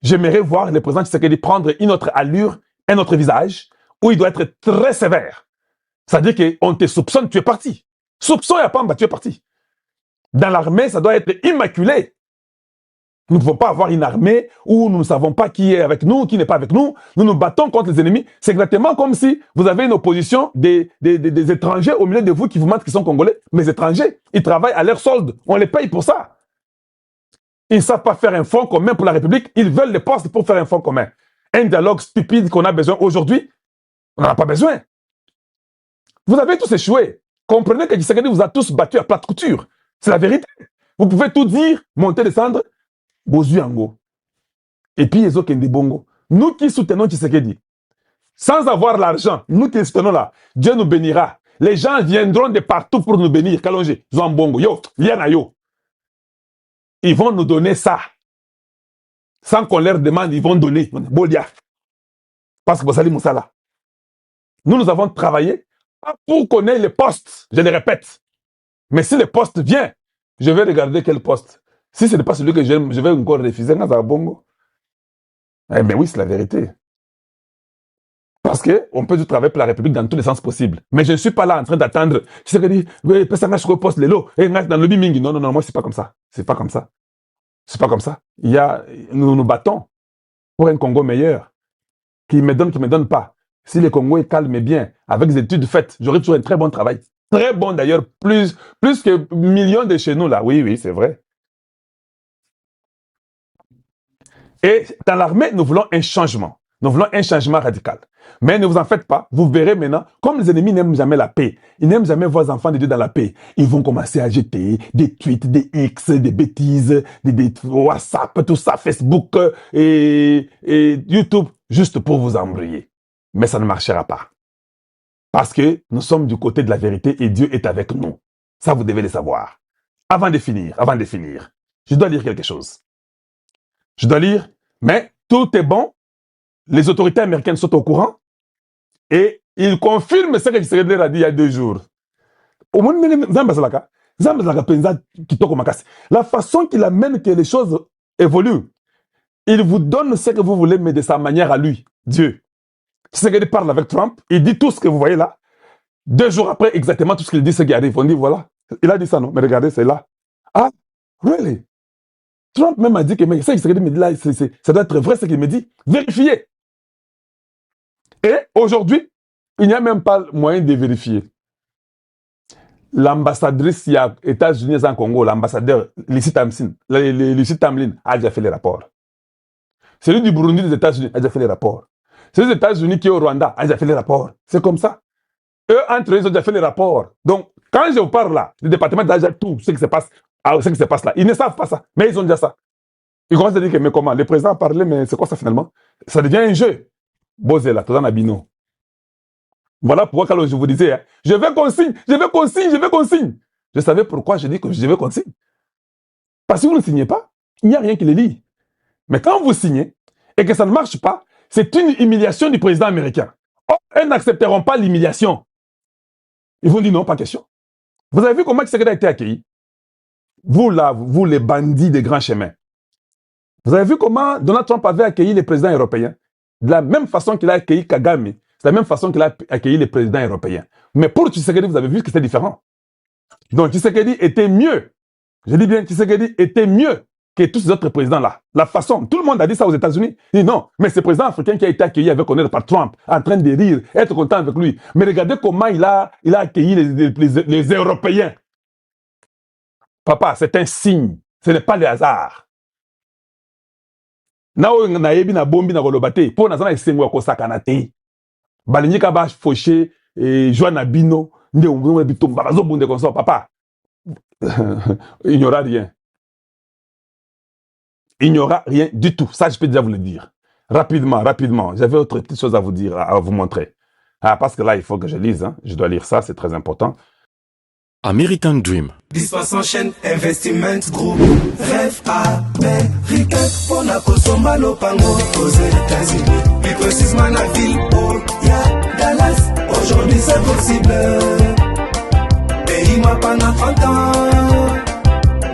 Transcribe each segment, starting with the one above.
j'aimerais voir le président Tshisekedi prendre une autre allure, un autre visage, où il doit être très sévère. C'est-à-dire qu'on te soupçonne, tu es parti. Soupçon et Pamba, tu es parti. Dans l'armée, ça doit être immaculé. Nous ne pouvons pas avoir une armée où nous ne savons pas qui est avec nous, qui n'est pas avec nous. Nous nous battons contre les ennemis. C'est exactement comme si vous avez une opposition des étrangers au milieu de vous qui vous mentent qu'ils sont congolais. Mais les étrangers, ils travaillent à leur solde. On les paye pour ça. Ils ne savent pas faire un fonds commun pour la République. Ils veulent les postes pour faire un fonds commun. Un dialogue stupide qu'on a besoin aujourd'hui, on n'en a pas besoin. Vous avez tous échoué. Comprenez que Tshisekedi vous a tous battu à plate couture. C'est la vérité. Vous pouvez tout dire, monter, descendre, Bozuango. Et puis, ils ont des bongo. Nous qui soutenons Tshisekedi, sans avoir l'argent, nous qui soutenons là, Dieu nous bénira. Les gens viendront de partout pour nous bénir. Kalonji, Zouambongo, yo, Liana yo. Ils vont nous donner ça. Sans qu'on leur demande, ils vont donner. Bolia. Parce que vous allez Moussala. Nous avons travaillé pour qu'on ait les postes. Je le répète. Mais si le poste vient, je vais regarder quel poste. Si ce n'est pas celui que j'aime, je vais encore refuser. Eh bien oui, c'est la vérité. Parce qu'on peut travailler pour la République dans tous les sens possibles. Mais je ne suis pas là en train d'attendre. Tu sais que dit, poste les lots, et dans le bimingi. Non, non, non, moi, c'est pas comme ça. C'est pas comme ça. C'est pas comme ça. Nous nous battons pour un Congo meilleur. Qui me donne pas. Si le Congo est calme et bien, avec des études faites, j'aurai toujours un très bon travail. Très bon d'ailleurs, plus que millions de chez nous là. Oui, oui, c'est vrai. Et dans l'armée, nous voulons un changement. Nous voulons un changement radical. Mais ne vous en faites pas. Vous verrez maintenant, comme les ennemis n'aiment jamais la paix, ils n'aiment jamais voir les enfants de Dieu dans la paix. Ils vont commencer à jeter des tweets, des X, des bêtises, des WhatsApp, tout ça, Facebook et YouTube, juste pour vous embrouiller. Mais ça ne marchera pas. Parce que nous sommes du côté de la vérité et Dieu est avec nous. Ça, vous devez le savoir. Avant de finir, je dois lire quelque chose. Je dois lire, mais tout est bon. Les autorités américaines sont au courant et ils confirment ce que Tshisekedi a dit il y a 2 jours. La façon qu'il amène que les choses évoluent, il vous donne ce que vous voulez, mais de sa manière à lui, Dieu. Tshisekedi parle avec Trump, il dit tout ce que vous voyez là. 2 jours après, exactement tout ce qu'il dit, ce qui arrive. On dit, voilà, il a dit ça, non? Mais regardez, c'est là. Ah, really? Trump même a dit que ça, il me dit là, ça doit être vrai ce qu'il me dit. Vérifiez. Et aujourd'hui, il n'y a même pas moyen de vérifier. L'ambassadrice des États-Unis en Congo, l'ambassadeur Lucie Tamlin a déjà fait les rapports. Celui du Burundi des États-Unis a déjà fait les rapports. Celui des États-Unis qui est au Rwanda a déjà fait les rapports. C'est comme ça. Eux, entre eux, ils ont déjà fait les rapports. Donc, quand je vous parle là, le département a déjà tout ce qui se passe. Ce qui se passe là. Ils ne savent pas ça, mais ils ont déjà ça. Ils commencent à dire que, mais comment? Le président a parlé, mais c'est quoi ça finalement? Ça devient un jeu. Bozela, tout dans Abino. Voilà pourquoi quand je vous disais, hein, je veux qu'on signe. Je savais pourquoi je dis que je veux qu'on signe. Parce que vous ne signez pas, il n'y a rien qui le lie. Mais quand vous signez, et que ça ne marche pas, c'est une humiliation du président américain. Oh, elles n'accepteront pas l'humiliation. Ils vont dire non, pas question. Vous avez vu comment Tshisekedi a été accueilli? Vous là, vous les bandits des grands chemins. Vous avez vu comment Donald Trump avait accueilli les présidents européens? De la même façon qu'il a accueilli Kagame, c'est la même façon qu'il a accueilli les présidents européens. Mais pour Tshisekedi, vous avez vu que c'était différent. Donc Tshisekedi était mieux. Je dis bien, Tshisekedi était mieux que tous ces autres présidents-là. La façon, tout le monde a dit ça aux États-Unis. Il dit non, mais ce président africain qui a été accueilli avec honneur par Trump, en train de rire, être content avec lui. Mais regardez comment il a accueilli les Européens. Papa, c'est un signe. Ce n'est pas le hasard. Nao nayebi na bombi na kolobate, po na zana esengo ko sakana te. Balinyika ba fauché et Joana Bino, nde ngwe bitomba bazo bunde comme ça, papa. Il n'y aura rien. Il n'y aura rien du tout. Ça, je peux déjà vous le dire. Rapidement. J'avais autre petite chose à vous dire, à vous montrer. Ah, parce que là, il faut que je lise. Hein. Je dois lire ça, c'est très important. American Dream. Dispense en chaîne, Investment Group. Rêve américain, pour la consommer nos pangos aux États-Unis. Plus précisément, la ville où il y a Dallas. Aujourd'hui, c'est possible. Pays-moi pendant 30 ans.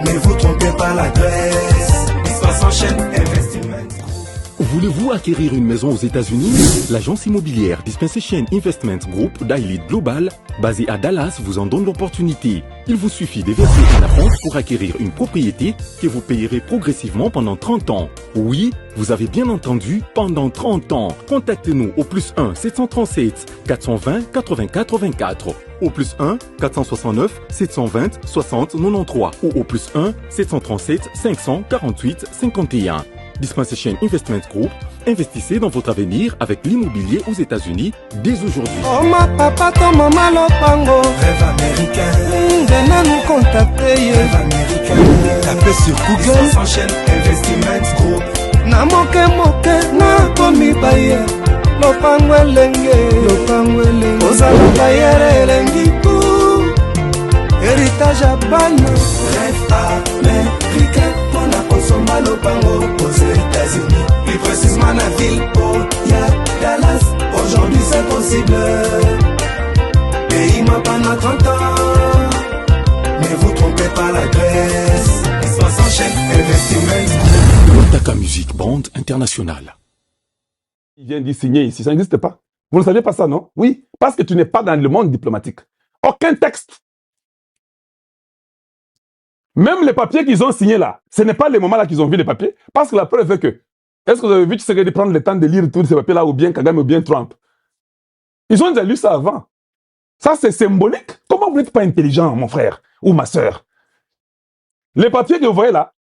Ne vous trompez pas l'adresse. Dispense en chaîne, Investment Group. Voulez-vous acquérir une maison aux États-Unis? L'agence immobilière Dispensation Investment Group d'Elite Global, basée à Dallas, vous en donne l'opportunité. Il vous suffit de verser un acompte pour acquérir une propriété que vous payerez progressivement pendant 30 ans. Oui, vous avez bien entendu, pendant 30 ans. Contactez-nous au +1 737 420 84 24, au +1 469 720 60 93 ou au +1 737 548 51. Dispensation Investment Group, investissez dans votre avenir avec l'immobilier aux États-Unis dès aujourd'hui. Oh ma papa, ton maman lopango. Rêve américain. Venez nous contacter. Rêve américain. Tapez sur Google. S'enchaîne Investment Group. Na moke moke na komi baye. Lopango elenge. Lopango elenge. Ozala bayere elengi tout. Héritage à bana. Rêve américain. On a consommé lopango aux États-Unis. Plus précisément la ville Dallas. Aujourd'hui c'est possible. Pays m'a pendant 30 ans. Ne vous trompez pas l'adresse. Soit sans chaîne Investissement. Otaka Music Band International. Il vient d'y signer ici, ça n'existe pas. Vous ne saviez pas ça, non? Oui, parce que tu n'es pas dans le monde diplomatique. Aucun texte. Même les papiers qu'ils ont signés là, ce n'est pas le moment là qu'ils ont vu les papiers, parce que la preuve est que, est-ce que vous avez vu Tshisekedi prendre le temps de lire tous ces papiers là, ou bien Kagame, ou bien Trump? Ils ont déjà lu ça avant. Ça, c'est symbolique. Comment vous n'êtes pas intelligent, mon frère, ou ma soeur? Les papiers que vous voyez là,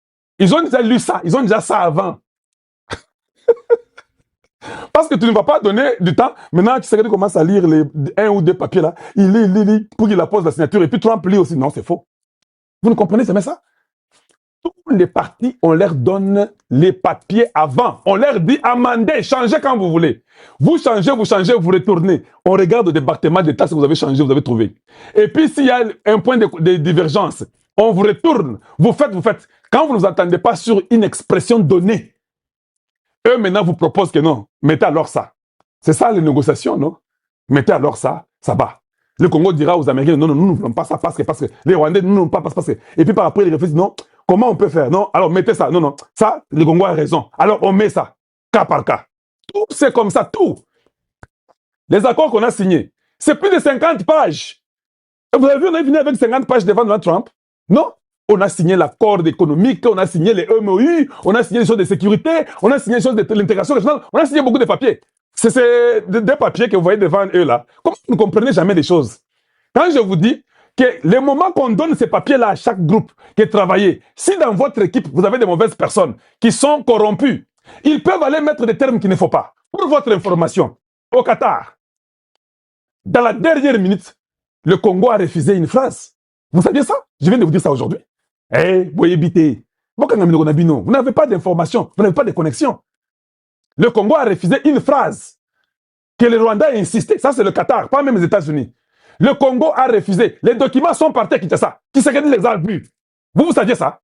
ils ont déjà lu ça, ils ont déjà ça avant. Parce que tu ne vas pas donner du temps. Maintenant, Tshisekedi commence à lire les 1 ou 2 papiers là, il lit, pour qu'il appose la signature, et puis Trump lit aussi. Non, c'est faux. Vous ne comprenez jamais ça? Tous les partis, on leur donne les papiers avant. On leur dit amendez, changez quand vous voulez. Vous changez, vous retournez. On regarde au département des taxes que vous avez changé, vous avez trouvé. Et puis s'il y a un point de divergence, on vous retourne. Vous faites. Quand vous ne vous attendez pas sur une expression donnée, eux maintenant vous proposent que non, mettez alors ça. C'est ça les négociations, non? Mettez alors ça va. Le Congo dira aux Américains, non, nous ne voulons pas ça parce que les Rwandais, nous ne voulons pas parce que. Et puis par après, ils réfléchissent, non, comment on peut faire? Non, alors mettez ça. Non, ça, le Congo a raison. Alors on met ça, cas par cas. Tout, c'est comme ça, tout. Les accords qu'on a signés, c'est plus de 50 pages. Et vous avez vu, on est venu avec 50 pages devant Donald Trump? Non. On a signé l'accord économique, on a signé les MOU, on a signé les choses de sécurité, on a signé les choses de l'intégration régionale, on a signé beaucoup de papiers. C'est des papiers que vous voyez devant eux là. Comment vous ne comprenez jamais les choses? Quand je vous dis que le moment qu'on donne ces papiers-là à chaque groupe qui est travaillé, si dans votre équipe, vous avez des mauvaises personnes qui sont corrompues, ils peuvent aller mettre des termes qu'il ne faut pas. Pour votre information, au Qatar, dans la dernière minute, le Congo a refusé une phrase. Vous saviez ça? Je viens de vous dire ça aujourd'hui. Eh, Boyebité, vous n'avez pas d'informations, vous n'avez pas de connexion. Le Congo a refusé une phrase que le Rwanda a insisté. Ça, c'est le Qatar, pas même les États-Unis. Le Congo a refusé. Les documents sont partis à Kinshasa. Tshisekedi les a vus. Vous saviez ça?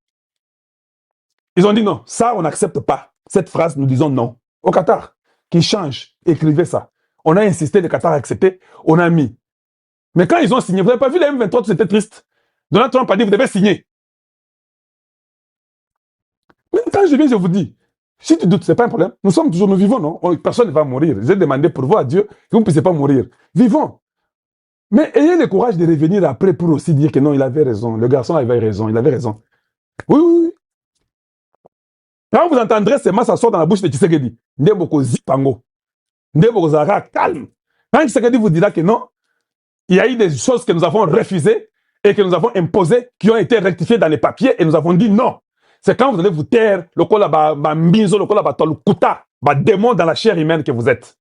Ils ont dit non, ça, on n'accepte pas. Cette phrase, nous disons non. Au Qatar, qui change, écrivez ça. On a insisté, le Qatar a accepté, on a mis. Mais quand ils ont signé, vous n'avez pas vu les M23, c'était triste. Donald Trump a dit, vous devez signer. Mais quand je viens, je vous dis, si tu doutes, ce n'est pas un problème. Nous vivons, non? Personne ne va mourir. J'ai demandé pour vous à Dieu que vous ne puissiez pas mourir. Vivons. Mais ayez le courage de revenir après pour aussi dire que non, il avait raison. Le garçon avait raison, il avait raison. Oui. Quand vous entendrez ces masses s'asseoir dans la bouche de Tshisekedi, Ndeboko zipango, Ndeboko zara calme. Quand Tshisekedi vous dira que non, il y a eu des choses que nous avons refusées et que nous avons imposées, qui ont été rectifiées dans les papiers et nous avons dit non. C'est quand vous allez vous taire, le kola ba mbinzo, le kola ba tolukuta, ba démon dans la chair humaine que vous êtes.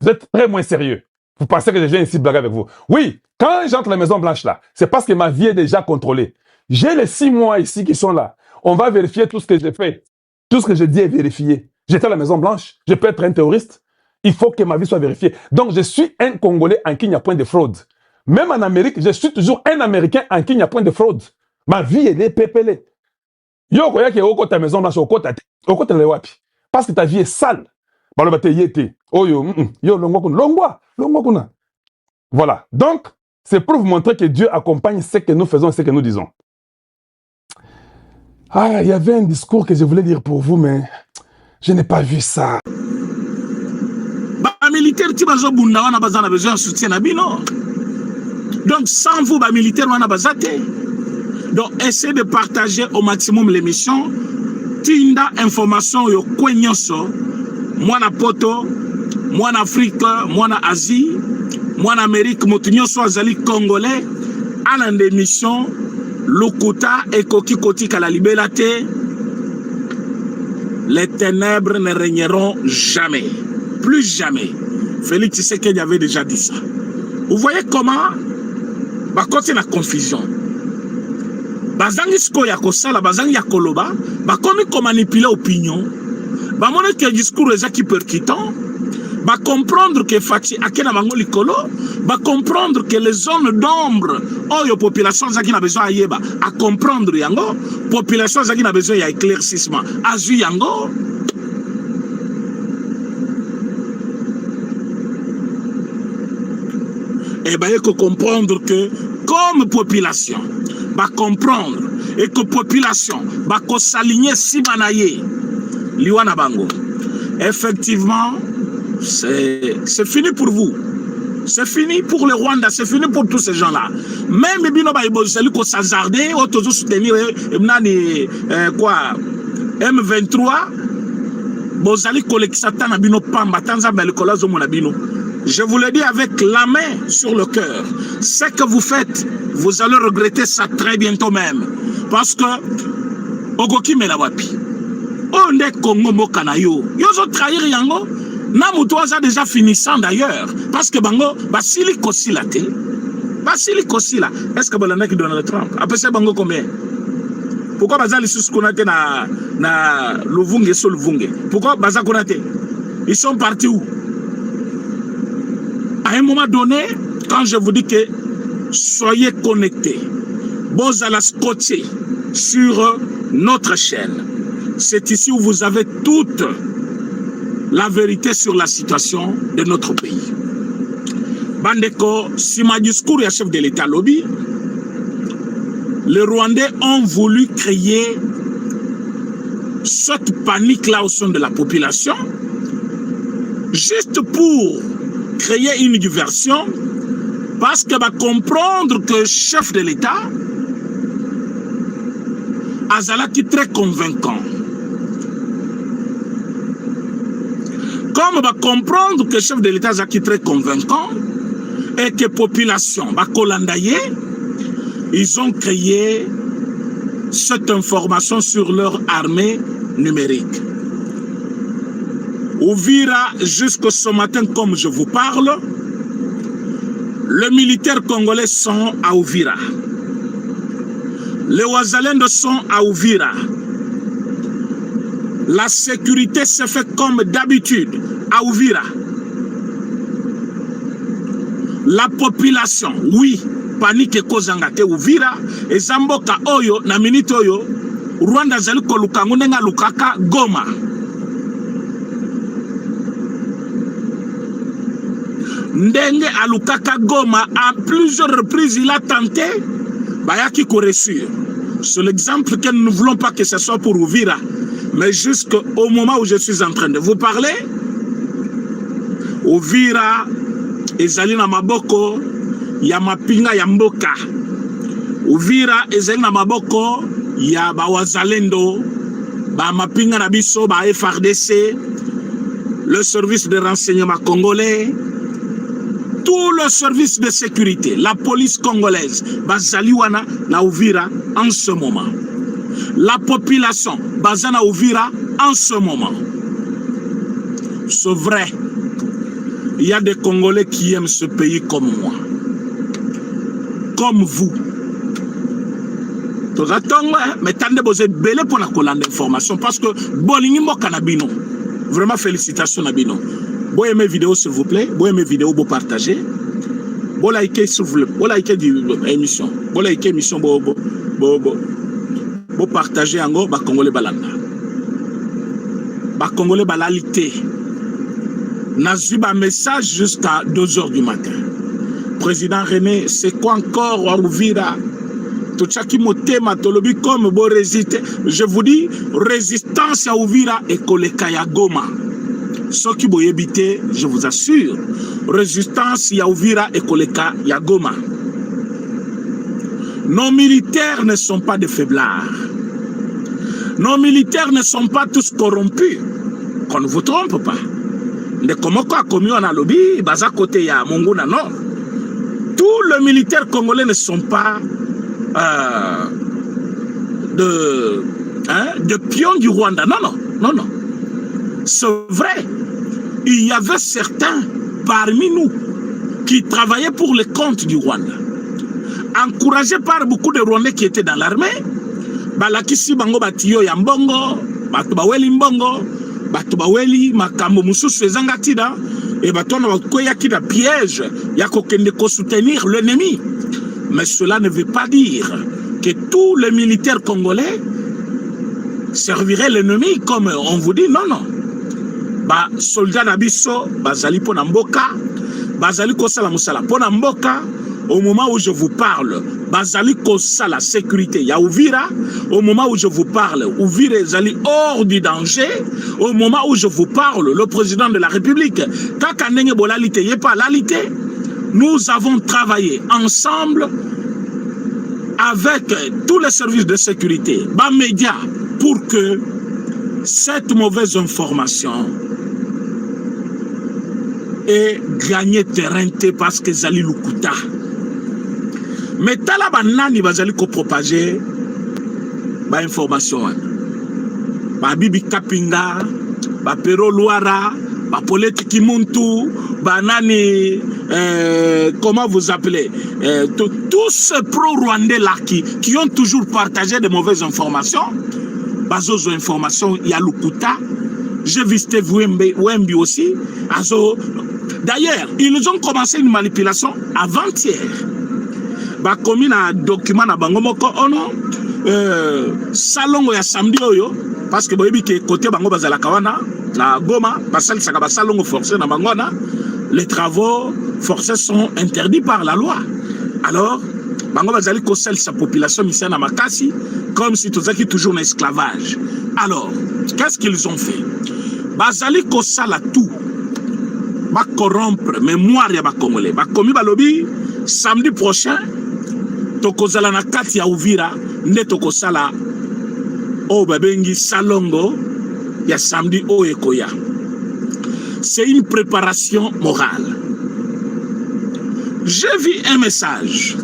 Vous êtes très moins sérieux. Vous pensez que je viens ici blaguer avec vous. Oui, quand j'entre à la Maison Blanche là, c'est parce que ma vie est déjà contrôlée. J'ai les 6 mois ici qui sont là. On va vérifier tout ce que j'ai fait. Tout ce que je dis est vérifié. J'étais à la Maison Blanche. Je peux être un terroriste. Il faut que ma vie soit vérifiée. Donc je suis un Congolais en qui il n'y a point de fraude. Même en Amérique, je suis toujours un Américain en qui il n'y a point de fraude. Ma vie, elle est pépélée. Yo koya ke oko ta Maison Blanche oko ta le wapi. Parce que ta vie est sale. Balo te yete. Oh yo longwa kuna. Voilà. Donc c'est pour vous montrer que Dieu accompagne ce que nous faisons et ce que nous disons. Ah, il y avait un discours que je voulais dire pour vous, mais Je n'ai pas vu ça. Militaire qui bazo bunda wana bazana besoin de soutien na bino. Donc sans vous militaire wana bazate. Donc essayez de partager au maximum l'émission. Tinda information yo kwenyoso. Moi na poto, moi na Afrique, moi na Asie, moi na Amérique, motunyo so azali congolais. À l'émission Lukuta et Koki Koti Kalalibelate. Les ténèbres ne régneront jamais. Plus jamais. Félix Tshisekedi avait déjà dit ça. Vous voyez comment bakote na confusion. Bazangi sko ya kosala, bazangi ya koloba, bakomi ko manipuler opinion. Ba mona que discours est qui percutant. Ba comprendre que Fati akena bango likolo, ba comprendre que les zones d'ombre oyo population zaki na besoin ayeba, à comprendre yango, population zaki na besoin ya éclaircissement. Azu yango. Et bien, il faut comprendre que, comme population, va comprendre, et que population va s'aligner si banaye, liwana bango. Effectivement, c'est fini pour vous. C'est fini pour le Rwanda, c'est fini pour tous ces gens-là. Même Bino Baïbo, c'est lui qui s'hazardé, auto soutenir, quoi, M23, Bozali Kolekisata na Bino Pamba, Tanza Belkolazo Monabino. Je vous le dis avec la main sur le cœur. Ce que vous faites, vous allez regretter ça très bientôt même. Parce que, Ogoki Melawapi, on est Congo Mokanayo. Yozo trahir yango. Namoutoisa déjà finissant d'ailleurs. Parce que Bango, Basili Kosila te. Basili Kosila. Est-ce que Bolana qui donne le Trump? Après ça, Bango combien? Pourquoi Bazali Suskonate na Luvunge sur Luvunge? Pourquoi Bazakonate? Ils sont partis où? À un moment donné, quand je vous dis que soyez connectés, vous allez scotcher sur notre chaîne. C'est ici où vous avez toute la vérité sur la situation de notre pays. Bandeko, si ma discours est chef de l'État lobby, les Rwandais ont voulu créer cette panique-là au sein de la population, juste pour créer une diversion, parce que va comprendre que le chef de l'État Azalaki très convaincant. Comme va comprendre que le chef de l'État Azalaki très convaincant et que la population va colandailler, ils ont créé cette information sur leur armée numérique. Uvira, jusqu'à ce matin, comme je vous parle, les militaires congolais sont à Uvira. Les Ouazalendo sont à Uvira. La sécurité se fait comme d'habitude à Uvira. La population, oui, panique et kozangate Uvira, et Zamboka Oyo, na minute Oyo, Rwanda zali kolukangu nenga lukaka Goma. Ndenge Alukaka Goma, à plusieurs reprises, il a tenté, Bayaki Koressure. C'est l'exemple que nous ne voulons pas que ce soit pour Uvira. Mais jusqu'au moment où je suis en train de vous parler, Uvira, ezali na maboko, ya mapinga ya mboka. Uvira, ezali na maboko, ya bawazalendo, ba mapinga na biso, ba FRDC, le service de renseignement congolais, tout le service de sécurité, la police congolaise, Bazaliwana na Uvira en ce moment. La population, Bazana Uvira en ce moment. C'est vrai, il y a des Congolais qui aiment ce pays comme moi. Comme vous. Mais tandis que vous êtes belé pour la colonne d'information parce que Bolinimo Kanabino. Vraiment félicitations Nabino. Vous aimez vidéo s'il vous plaît, vous aimez vidéo, vous partagez. Vous likez s'il vous plaît, vous likez l'émission. Vous likez l'émission, vous partagez en gros, Congolais Balanda. Congolais Balalité. Nazuba message jusqu'à 2 h du matin. Président René, c'est quoi encore à Uvira? Tochaki motema tolobi comme bo résister. Je vous dis, résistance à Uvira et koleka ya Goma. Ce qui boye bité, je vous assure, résistance à Uvira et koleka ya Goma. Nos militaires ne sont pas des faiblards. Nos militaires ne sont pas tous corrompus. Qu'on ne vous trompe pas. De comment quoi commis on a lobby, baza côté ya Monguna non. Tous les militaires congolais ne sont pas de pions du Rwanda. Non, non, non, non. C'est vrai. Il y avait certains parmi nous qui travaillaient pour le compte du Rwanda. Encouragés par beaucoup de Rwandais qui étaient dans l'armée. Balakisi bango batiyo ya mbongo, batu baweli mbongo, batu baweli makambo mususu ezangatida, et batu na bakoya ki da piège ya kokende ko soutenir l'ennemi. Mais cela ne veut pas dire que tous les militaires congolais serviraient l'ennemi comme on vous dit, non, non. Ba soldat na biso bazali pona mboka, bazali kosala musala pona mboka. Au moment où je vous parle, bazali kosa la sécurité ya Uvira. Au moment où je vous parle, Uvira est hors du danger. Au moment où je vous parle, le président de la République, kakanenge bolalite yepa lalite, nous avons travaillé ensemble avec tous les services de sécurité, bas médias, pour que cette mauvaise information ait gagné terrain parce que Zali Lukuta. Mais tala banani bazali ko propager ba information ba Bibi Kapinga, ba Pero Luara, ba Paulette Kimuntu, ba nani comment vous appelez tous ces pro-rwandais là qui ont toujours partagé de mauvaises informations. Bazozo information ya Lukuta, j'ai vu Steve Wembi aussi. D'ailleurs, ils ont commencé une manipulation avant-hier. Ba komi na document na bango moko ono salongo ya samedi oyo parce que boyebi ke côté bango bazala kawana na Goma basali saka ba salongo forcé na bango na les travaux forcés sont interdits par la loi. Alors bango bazali ko sel sa population mission na makasi comme si tozaki toujours en esclavage. Alors qu'est-ce qu'ils ont fait? Bazali ko sala tout ba corrompre mémoire ya ba congolais. Ba komi balobi samedi prochain tokozala na kati ya Uvira nde tokosala o babengi salongo ya samedi o ekoya. C'est une préparation morale. J'ai vu un message.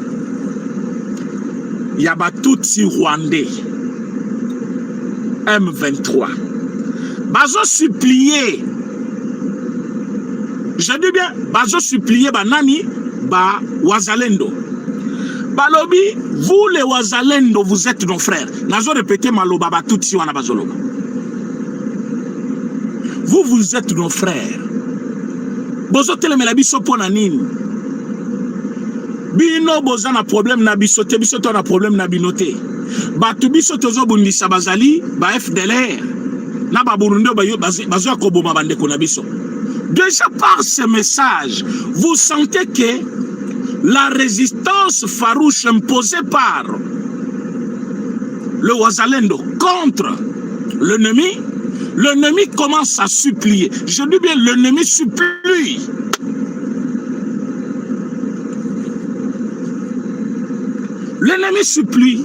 Ya batutsi rwandais M23. Bazo supplier. Je dis bien bazo supplier banani ba wazalendo. Balobi, vous les Wazalendo, vous êtes nos frères. Nazo répété maloba batutsi wana bazoloba. Vous êtes nos frères. Bozo telemela biso pona nini. Bino boza na problème na biso te biso to na problème na binote. Batu biso tozo bundisa bazali ba FDLR. Na ba Burundi bazo koboma bandeko na biso. Déjà par ce message, vous sentez que la résistance farouche imposée par le Wazalendo contre l'ennemi commence à supplier. Je dis bien l'ennemi supplie. L'ennemi supplie.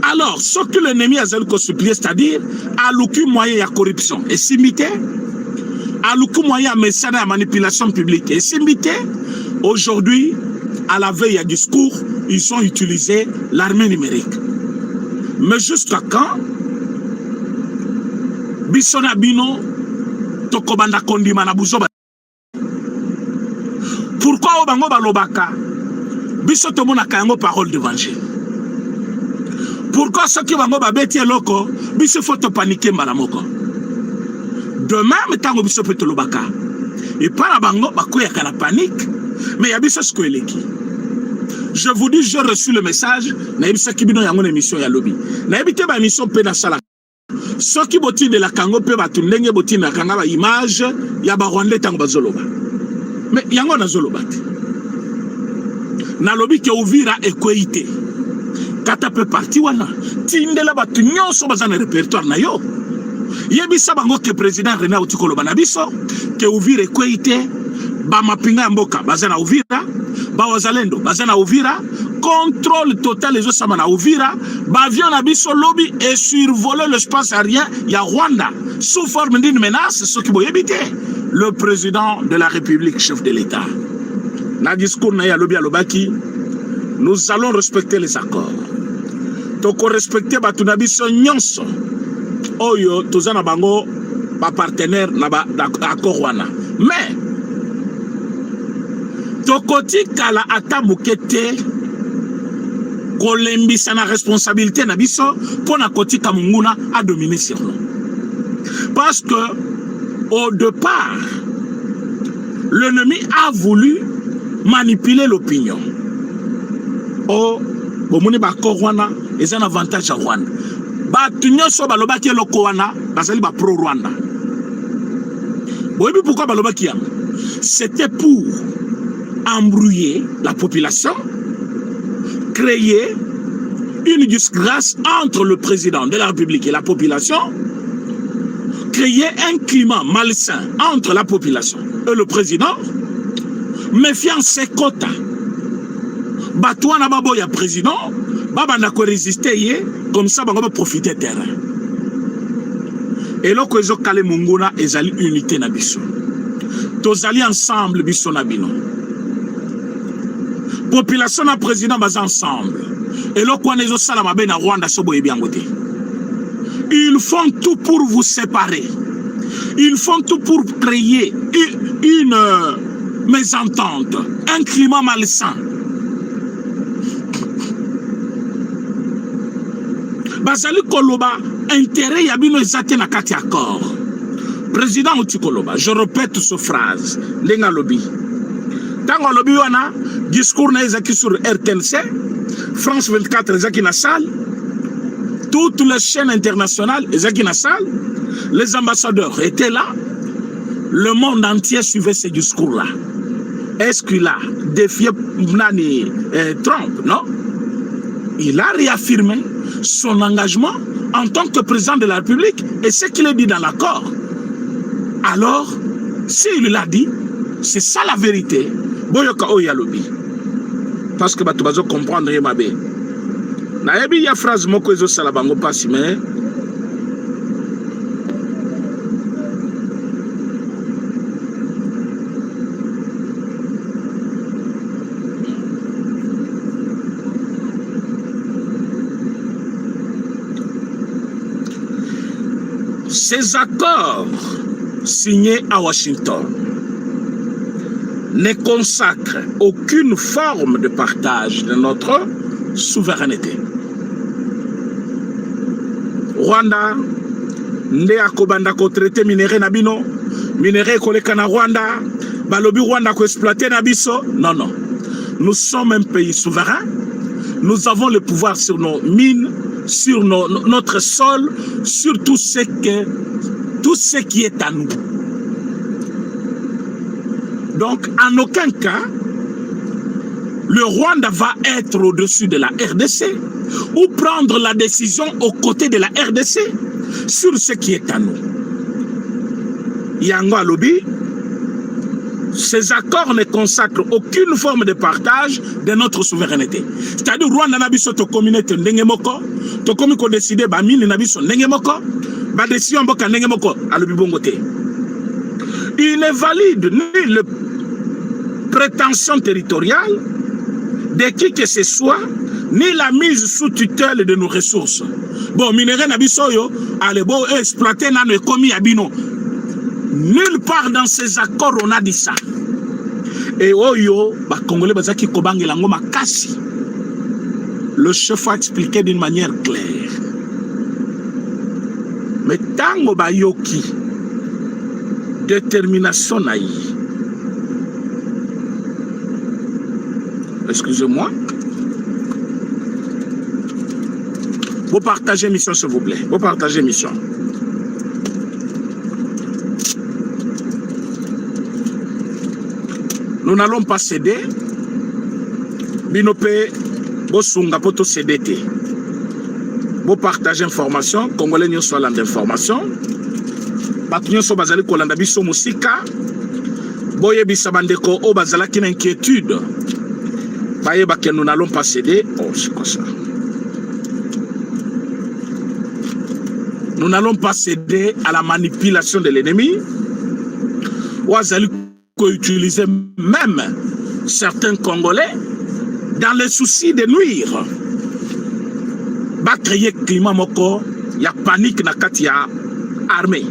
Alors, ce que l'ennemi a supplié, c'est-à-dire à l'aucun moyen de corruption et s'imiter, à l'aucun moyen de manipulation publique et s'imiter. Aujourd'hui, à la veille du discours, ils ont utilisé l'armée numérique. Mais jusqu'à quand Bisona Bino Tokobanda Kondima na Buzoba. Pourquoi Obango Balobaka Biso Tomona Kayango parole d'évangile. Pourquoi ceux qui vont babeti loko Biso faut te paniquer malamoko. Demain, metango Biso peut te lobaka. Et pas la bango bakoya la panique. Mais il y a biso squeleki. Je vous dis, j'ai reçu le message. Naïbisa Kibino Yangon émission ya lobby. Naïbite ba émission pe na sala. Ceux qui boti de la Kango pe batundenge boti na kanga ba image ya ba Rwandais tango bazoloba. Mais yango na zoloba. nalobi ke Uvira ekweite kata pe parti wana tindela batu nyonso baza na répertoire na yo yebisa bango ke président René Auti koloba na biso ke Uvira ekweite ba mapinga ya mboka baza na Uvira ba wazalendo baza na Uvira contrôle total les osama na Uvira ba avion na biso lobby et survoler l'espace aérien ya Rwanda sous forme d'une menace ce qui boyebite le président de la République chef de l'État na discours na ya lobby alobaki nous allons respecter les accords toko respecter batu na biso nyonso oyo tozana bango ba partenaire na ba accord wana mais tokoti kala ata mukete kolembisa na responsabilité na biso pona koti kamunguna a dominer sur nous parce que au départ l'ennemi a voulu manipuler l'opinion oh bomoni ba Rwanda est un avantage à Rwanda ba tunyoso balobaki eloko wana bazali ba pro Rwanda boyebi pourquoi balobaki yango c'était pour embrouiller la population, créer une disgrâce entre le président de la République et la population, créer un climat malsain entre la population et le président, méfiant ses quotas. Batouana baboya président, babana ko résister comme ça bango profiter terrain. Et là que zo kale munguna ezali unité na biso. Tozali ensemble biso na bino. Population na président bas ensemble. Et là quoi nezo sala mabe na Rwanda so boye biangote. Ils font tout pour vous séparer. Ils font tout pour créer une mésentente, un climat malsain. Bazali koloba intérêt yabino ezate na kati accord. Président Auti koloba, je répète cette phrase. Lenga lobby. Tango lobby wana discours na ezaki sur RTNC, France 24 ezaki na salle, toutes les chaînes internationales ezaki na salle, les ambassadeurs étaient là, le monde entier suivait ces discours-là. Est-ce qu'il a défié Trump? Non. Il a réaffirmé son engagement en tant que président de la République et ce qu'il a dit dans l'accord. Alors, s'il l'a dit, c'est ça la vérité. Boyoka oyalobi. Parce que tu vas comprendre mabe. Na yebi ya phrase moko ezo sala bango pasi mais ces accords signés à Washington ne consacrent aucune forme de partage de notre souveraineté. Rwanda, nde akobanda ko traité minéré na bino, minéré koleka na Rwanda, balobi Rwanda ko exploiter na biso. Non, non. Nous sommes un pays souverain. Nous avons le pouvoir sur nos mines, sur notre sol, sur tout ce qui est à nous. Donc, en aucun cas, le Rwanda va être au-dessus de la RDC ou prendre la décision aux côtés de la RDC sur ce qui est à nous. Yango Alobi, ces accords ne consacrent aucune forme de partage de notre souveraineté. C'est-à-dire, Rwanda n'a biso to communauté ndengemoko, to komiko décider ba mine na biso ndengemoko, ba décision mboka ndengemoko alobi bongote. Il ne valide ni le prétention territoriale de qui que ce soit, ni la mise sous tutelle de nos ressources. Bon, minerai na biso yo, allez bon exploiter na no komi abino. Nulle part dans ces accords on a dit ça. Et oyo, ba Congolais bazaki kobangela ngoma kasi. Le chef a expliqué d'une manière claire. Mais tango ba yoki, détermination naï. Excusez-moi. Vous partagez mission s'il vous plaît. Vous partagez mission. Nous n'allons pas céder. Binope, bosunga poto CDT. Bo partager information, Congolais nyo soit d'information. Batu nyo so bazali kolanda biso musika. Boye bisabandeko o bazala ki na inquiétude. Baye que nous n'allons pas céder. Oh, c'est quoi ça? Nous n'allons pas céder à la manipulation de l'ennemi. Ou à utiliser même certains Congolais dans le souci de nuire. Va créer climat moko, il y a panique na kati ya armée.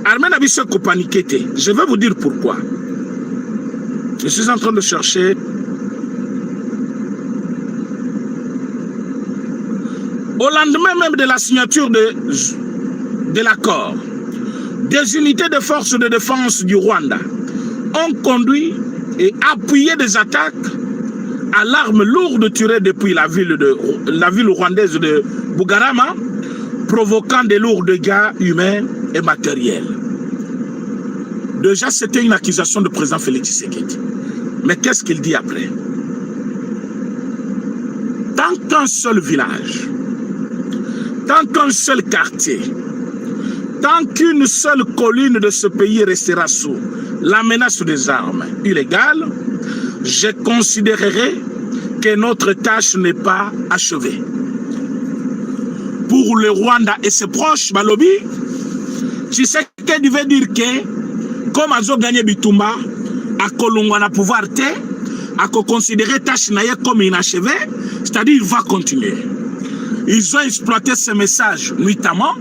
Armée n'a pas ko paniquer. Je vais vous dire pourquoi. Je suis en train de chercher. Au lendemain même de la signature de l'accord, des unités de forces de défense du Rwanda ont conduit et appuyé des attaques à l'arme lourde tirée depuis la ville rwandaise de Bugarama, provoquant des lourds dégâts humains et matériels. Déjà, c'était une accusation de président Félix Tshisekedi. Mais qu'est-ce qu'il dit après? Tant qu'un seul village, tant qu'un seul quartier, tant qu'une seule colline de ce pays restera sous la menace des armes illégales, je considérerai que notre tâche n'est pas achevée. Pour le Rwanda et ses proches, Balobi, Tshisekedi veut dire que, comme ils ont gagné Bitumba, à Kolongwa na pouvoir te, à considérer tâche naye comme inachevée, c'est-à-dire il va continuer. Ils ont exploité ce message nuitamment.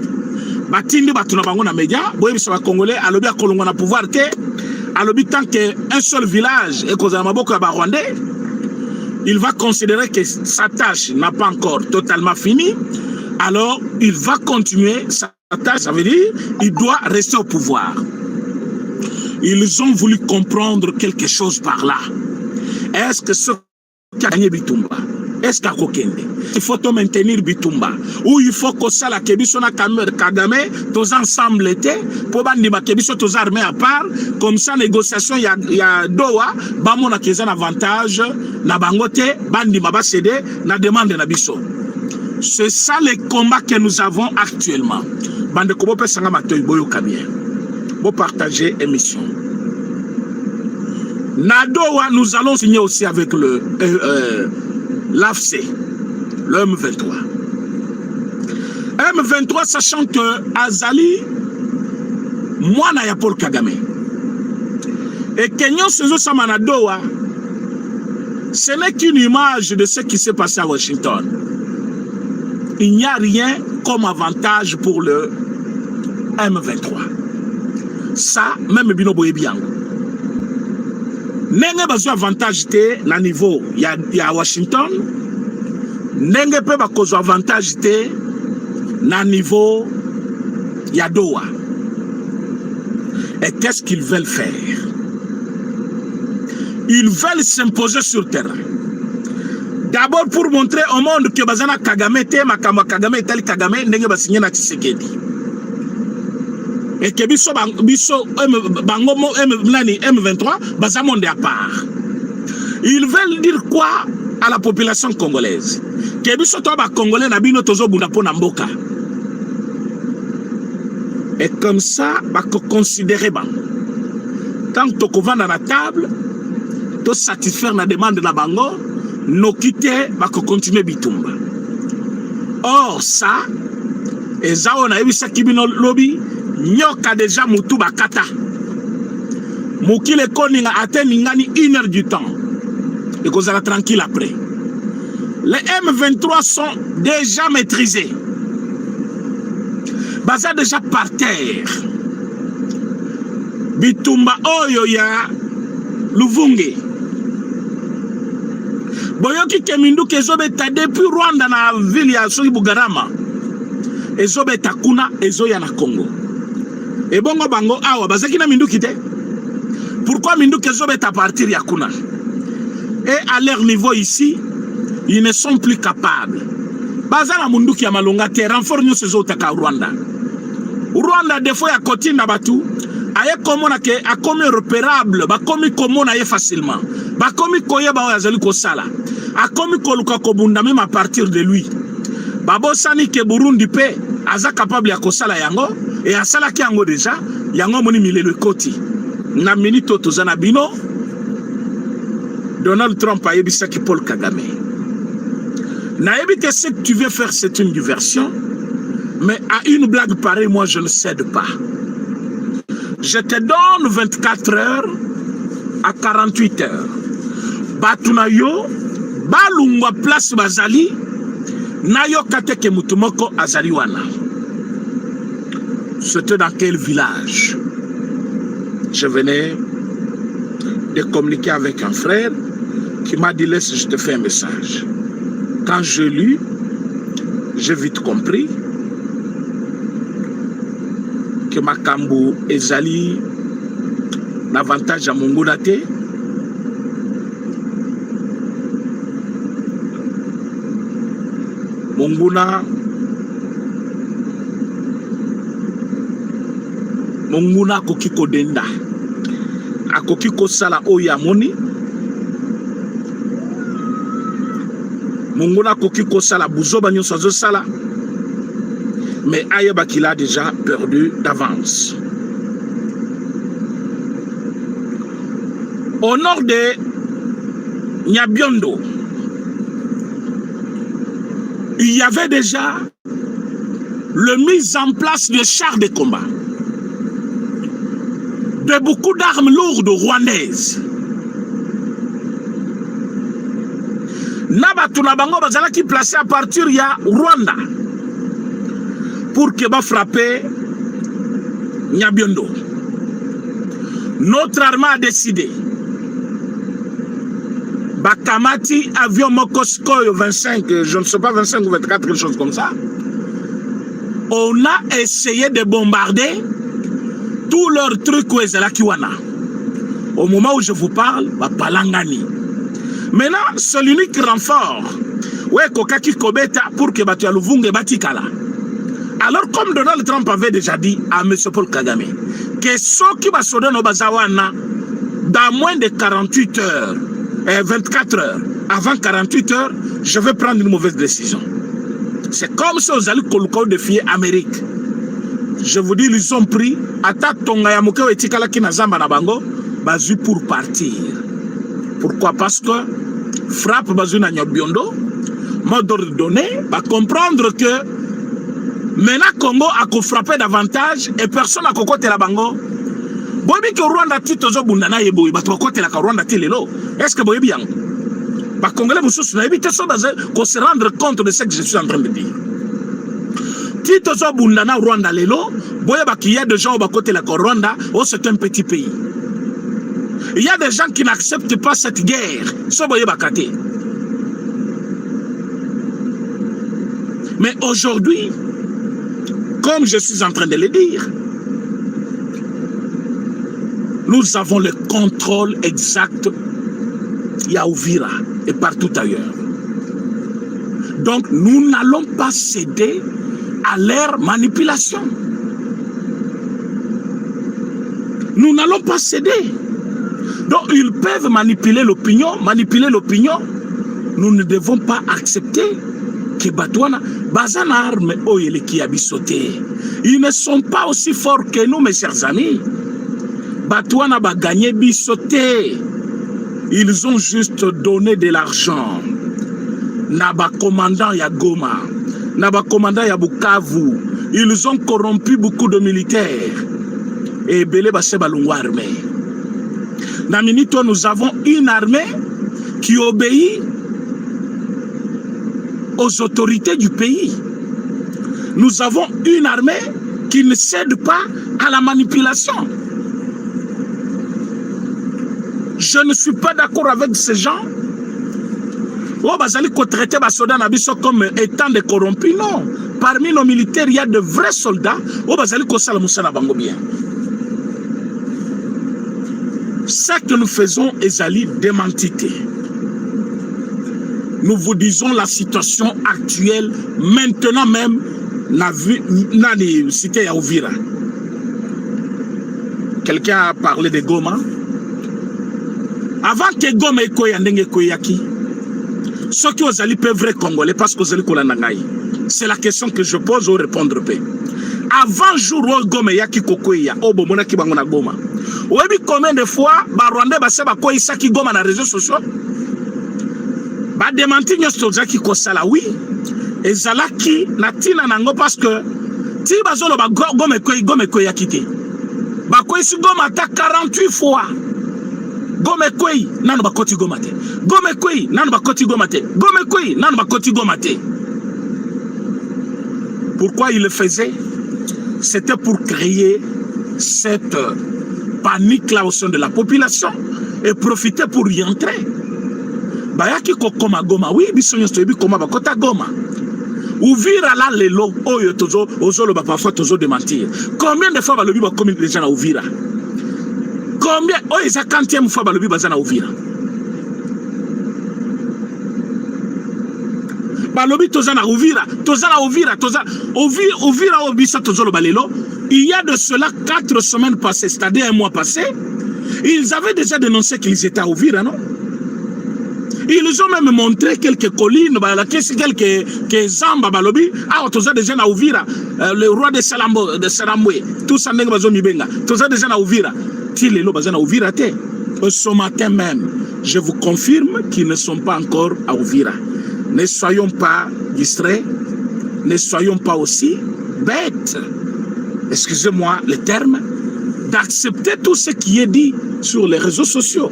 Batindi batuna bango na média, boye bisaba congolais, alobi a Kolongwa na pouvoir te, alobi tant qu'un seul village est causé à maboko ya Rwandais, il va considérer que sa tâche n'a pas encore totalement fini. Alors, il va continuer sa tâche, ça veut dire il doit rester au pouvoir. Ils ont voulu comprendre quelque chose par là. Est-ce que ce qui a gagné Bitumba, est-ce qu'il y a Kokende? Il faut maintenir Bitumba. Ou il faut que ça, la Kebiso na Kagame, tous ensemble étaient, pour bandima Kebiso, tous armés à part, comme ça, négociation, il y a Doha, Bamon a un avantage, na Bangote, bandima ba cédé, na demande na Biso. C'est ça les combats que nous avons actuellement. Bande Kobo Pesanga Matoy Boyo Kabien. Pour partager émission. Nadoa, nous allons signer aussi avec le l'AFC, le M23. M23, sachant que Azali, moi, na Paul Kagame. Et Kenyon Sezo Samanadoa, ce n'est qu'une image de ce qui s'est passé à Washington. Il n'y a rien comme avantage pour le M23. Ça, même Bino Boyebiang. Nenge besoin avantage te na niveau ya Washington. Nenge pe bakozo avantage te na niveau ya Doha. Et qu'est-ce qu'ils veulent faire? Ils veulent s'imposer sur terrain. D'abord pour montrer au monde que Bazana Kagame te makamba Kagame tel Kagame nenge basigné na Tshisekedi. Et que biso bangomo M23 bazamonde à part. Ils veulent dire quoi à la population congolaise? Que biso to ba congolais na bino tozo bunda pona mboka. Et comme ça ba considérer ban. Tant que to vendre à la table, to satisfaire la demande na bango, no quitter ba continuer Bitumba. Or ça ezao na ebisa kibino lobby nyoka déjà mutu bakata. Mukile koninga ateningani 1 heure du temps. Et qu'on sera tranquille après. Les M23 sont déjà maîtrisés. Baza déjà par terre. Bitumba oyo ya Luvunge. Boyoki Kemindu kezobeta depuis Rwanda na ville ya Soki Bugarama. Ezobeta kuna ezoya na Congo. Et bongo bango awa bazaki na Minduki te. Pourquoi Minduki ezobeta partir ya kuna? Et à leur niveau ici, ils ne sont plus capables. Bazana Munduki ya malonga te renfort nyo sezo taka Rwanda. Rwanda des fois ya kotinda batu aye komona ke akomi repérable, ba komi komona ye facilement. Ba komi koye ba yazali ko sala. a komi koluka kobunda même à partir de lui. Babo sani ke Burundi pe aza capable ya kosala yango et asala ki yango déjà yango moni milelo koti. Na minute tozana bino Donald Trump a yebisa ki Paul Kagame. Na yebi que ce que tu veux faire c'est une diversion, mais à une blague pareille moi je ne cède pas. Je te donne 24 heures à 48 heures. Batuna yo balungwa place bazali na yo kateke mutumoko azali wana. C'était dans quel village? Je venais de communiquer avec un frère qui m'a dit laisse, je te fais un message. Quand je lis, j'ai vite compris que Makambu ezali l'avantage à Monguna te. Monguna koki kodenda akoki kosala oyo amoni. Monguna koki kosala buzoba nyonso azosala, mais ayeba qu'il a déjà perdu d'avance. Au nord de Nyabiondo, il y avait déjà le mise en place de chars de combat, de beaucoup d'armes lourdes rwandaises. Nabatu na bango bazala qui placé à partir ya Rwanda pour que va frapper Nyabiondo. Notre armée a décidé Bakamati avion Mokoskoyo 25, je ne sais pas 25 ou 24, quelque chose comme ça. On a essayé de bombarder tous leurs trucs où ils Kiwana. Au moment où je vous parle, Palangani. Maintenant, c'est l'unique renfort. Ouais, Kokaki Kobeta pour que Batu Aluvunge Batikala. Alors, comme Donald Trump avait déjà dit à M. Paul Kagame, que ceux qui va se donner au Bazawana, dans moins de 48 heures, 24 heures, avant 48 heures, je vais prendre une mauvaise décision. C'est comme si vous allez coloquer défier l'Amérique. Je vous dis, ils ont pris, Ata Tonga Yamuke et Tikala Kinazamba Nabango, Bazu pour partir. Pourquoi? Parce que frappe Bazu Nyabiondo, mode d'ordre donné, va comprendre que maintenant Congo a frappé davantage et personne n'a cocoté la bango. Bobi que Rwanda tito zo bundana yeboy ba to côté la Rwanda telelo. Est-ce que boy bien? Ba Congolais vous sous na éviter ça qu'on se rendre compte de ce que je suis en train de dire. Tito zo bundana Rwanda lelo, boy ba qu'il y a des gens au côté la Rwanda, oh c'est un petit pays. Il y a des gens qui n'acceptent pas cette guerre. So boy ba katé. Mais aujourd'hui, comme je suis en train de le dire, nous avons le contrôle exact à Uvira et partout ailleurs. Donc, nous n'allons pas céder à leur manipulation. Nous n'allons pas céder. Donc, ils peuvent manipuler l'opinion. Nous ne devons pas accepter que Batouana, Bazana arme oyele qui a bissoté. Ils ne sont pas aussi forts que nous, mes chers amis. Batouana va gagner bissoté. Ils ont juste donné de l'argent. Naba commandant ya Goma, Naba commandant ya Bukavu. Ils ont corrompu beaucoup de militaires. Et Belé Baseba Lungwa armée. Naminito, nous avons une armée qui obéit aux autorités du pays. Nous avons une armée qui ne cède pas à la manipulation. Je ne suis pas d'accord avec ces gens. Oh, bazali ko traiter ba soldats nabiso comme étant des corrompus. Non. Parmi nos militaires, il y a de vrais soldats. Oh, bazali ko sala musala bango bien. Ce que nous faisons est ali démentité. Nous vous disons la situation actuelle, maintenant même, dans les cités à Uvira. Quelqu'un a parlé de Goma. Avant que Goma ait koya ndenge koyaki, Ceux qui ont allé vrai congolais parce que vous allez kolanangai. C'est la question que je pose au répondre paix. Avant jour où Goma yaki kokoya, oh bon mona ki bangona Goma. Oyebi combien de fois ba Rwanda ba seba ko isaki Goma na réseaux sociaux? Ba démenti nyosto zaki ko sala oui. Ezalaki na tina nango parce que ti bazolo ba Goma ko yakite. Ba ko isi Goma ta 48 fois. Goma koi nanu ba koti Goma te. Goma koi nanu ba koti Goma te. Goma koi nanu ba koti Goma te. Pourquoi il le faisait? C'était pour créer cette panique là au sein de la population et profiter pour y entrer. Bayaki kokoma Goma, oui, bisonyo stoyebi koma bakota Goma. Ouvira là lelo, oyo tozo, ozolo ba parfois tozo de mentir. Combien de fois balobi ba commis les gens à Ouvira? Combien, oyo za 40e fois balobi bazana Ouvira? Balobi tozana Ouvira, tozana Ouvira, tozana Ouvira obisa tozolo balelo. Il y a de cela 4 semaines passées, c'est-à-dire un mois passé, ils avaient déjà dénoncé qu'ils étaient à Ouvira, non? Ils ont même montré quelques collines, quelques zamba balobi. Ah, tous déjà à Ouvira, le roi de Salamwe, tout ça n'est pas Mibenga. Tous déjà à Ouvira. Tile lo bazana Ouvira te. Ce matin même, je vous confirme qu'ils ne sont pas encore à Ouvira. Ne soyons pas distraits, ne soyons pas aussi bêtes, excusez-moi le terme, d'accepter tout ce qui est dit sur les réseaux sociaux.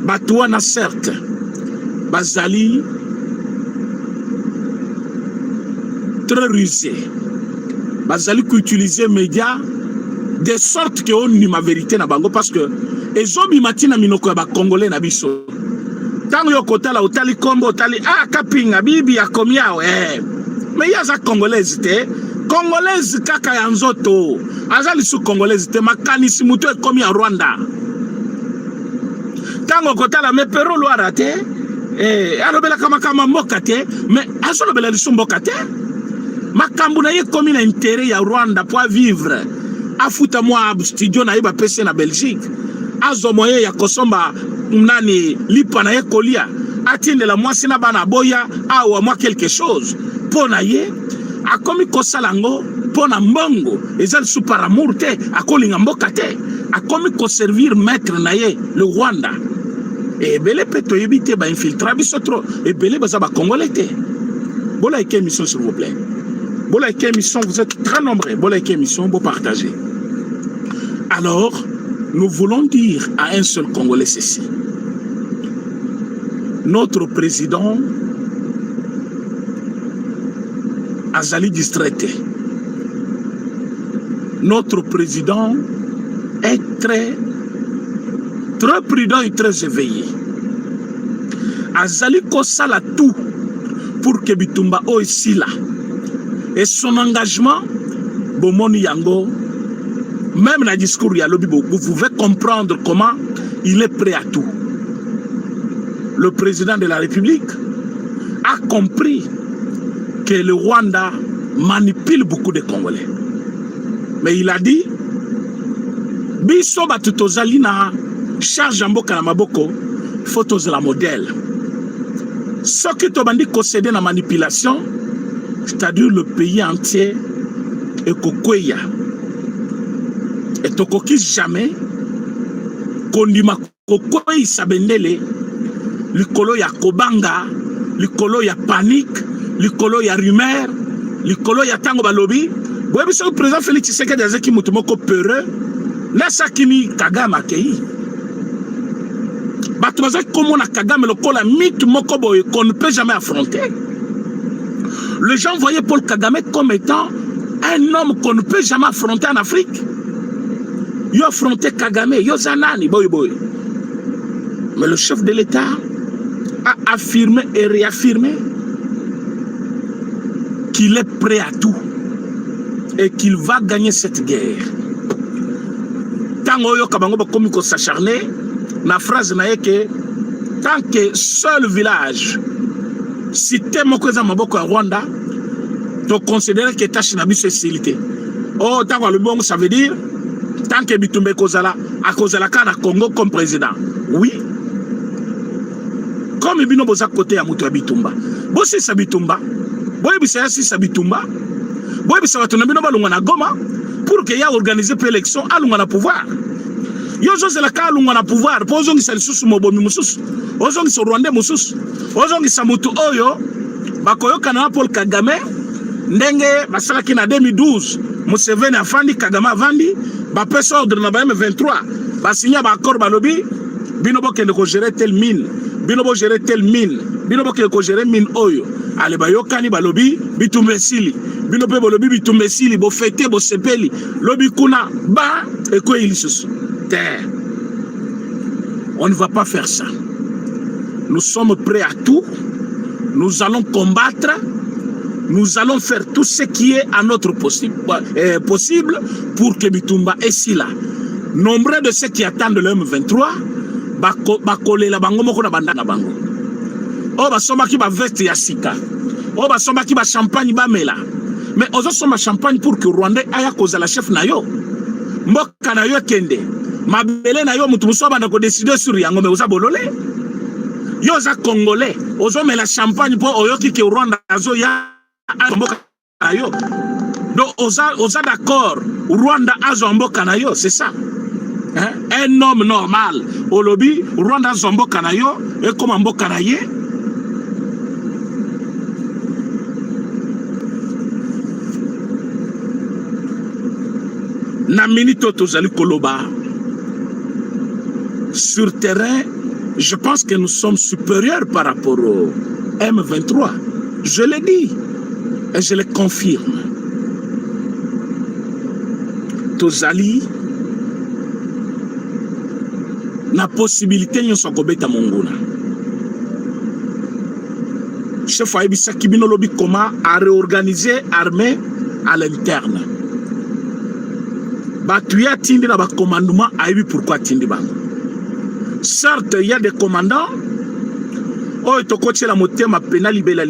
Batouana certes, Bazali, très rusé. Bazali qui utilisait les médias de sorte que on n'y ma vérité na bango parce que les hommes matina minoko ya ba congolais na biso. Tango yo kotala otali kombo otali kapinga bibi ya komiao mais ya za congolaise te congolaise kaka ya nzoto azali su congolaise te makanisi muto e komi ya Rwanda. Tango kotala me pero lo arate alobela kama mboka te mais azolobela lisu mboka te makambu na ye komi na intérêt ya Rwanda pour vivre afuta moi studio na iba PC na Belgique azo moye ya kosomba nani lipa na ye kolia atinde la mwasi na bana boya awa mwa quelque chose pona ye akomi kosalango pona mbongo ezali su par amour te akolinga mboka te akomi ko servir maître na ye le Rwanda et belé peto yebite ba infiltrer bisotro et belé baza ba congolais te. Bola eke émission s'il vous plaît. Bola eke émission, vous êtes très nombreux. Bola eke émission, vous partagez. Alors, nous voulons dire à un seul Congolais ceci. Notre président Azali distraité. Notre président est très prudent et très éveillé. Azali kosala tout pour que Bitumba ici là. Et son engagement, Bomoni Yango, même dans le discours Yalobi, vous pouvez comprendre comment il est prêt à tout. Le président de la République a compris que le Rwanda manipule beaucoup de Congolais. Mais il a dit, Biso batutozali na charge mboka na maboko, photos la modèle. Ce qui tobandi concédé na manipulation, c'est-à-dire le pays entier est kokoya. Et tokoki jamais kondima kokoyi sabendele likolo ya kobanga, likolo ya panique, likolo ya rumeur, likolo ya tango balobi. Boye biso président Félix Tshisekedi azaki mutu moko peureux na sakimi Kagame akei. Bato bazaki komona Kagame lokola mythe moko boye qu'on ne peut jamais affronter. Les gens voyaient Paul Kagame comme étant un homme qu'on ne peut jamais affronter en Afrique. Ils ont affronté Kagame, ils ont zanani, boy boy. Mais le chef de l'État a affirmé et réaffirmé qu'il est prêt à tout et qu'il va gagner cette guerre. Tant que s'acharner, la phrase n'a que tant que seul village, si tu es Maboko à Rwanda, tu considères que tâche n'a pas facilité. Oh, tant que le bon, ça veut dire, tant que Bitumba Kozala, à Kozala Kana Congo comme président. Oui. Comme comme bino boza côté ya mutu ya bitumba bosi sa bitumba boye bisa si sa bitumba boye bisa watu na bino balungwa na Goma pour que ya organiser pe élection alungwa na pouvoir yo zo la ka alungwa na pouvoir po zongi sa lisusu mobomi mususu ozongi so Rwanda mususu ozongi sa mutu oyo bakoyoka na Paul Kagame ndenge basalaki na 2012 Museveni afandi Kagame avandi bapesa ordre na ba M23 basigna ba accord balobi bino bokende ko gérer tel mine bino bo gérer tel mine bino bokende ko gérer mine oyo ale bayokani balobi bitumbesili bino pe balobi bitumbesili bo fete bo sepeli lobi kuna ba eko ilisusu terre. On ne va pas faire ça. Nous sommes prêts à tout. Nous allons combattre. Nous allons faire tout ce qui est à notre possible pour que Bitumba est si là. Nombreux de ceux qui attendent le M23, bakole la bango moko na banda na bango. O ba soma ki ba veste ya sika. O ba soma ki ba champagne ba mela. Mais ozo soma champagne pour que Rwanda aya koza la chef na yo. Mboka na yo kende. Mabele na yo mutu muso bana ko décider sur yango me oza bolole. Yo za congolais, ozo mela champagne po oyoki ke Rwanda azo ya mboka na yo. Donc oza d'accord, Rwanda azo mboka na yo, c'est ça. Hein? Un homme normal, au lobby, Rwanda azo mboka na yo et comme mboka na ye. Na minute tozali koloba. Sur terrain, je pense que nous sommes supérieurs par rapport au M23. Je l'ai dit et je le confirme. Tozali na possibilité nyonso kobeta monguna. Chef Aibisa Kibino lobi comment à réorganiser l'armée à l'interne. Batuya tindi na ba commandement aibi pourquoi tindi ba. Certes, il y a des commandants. Oh, et coach la moté ma pena libella.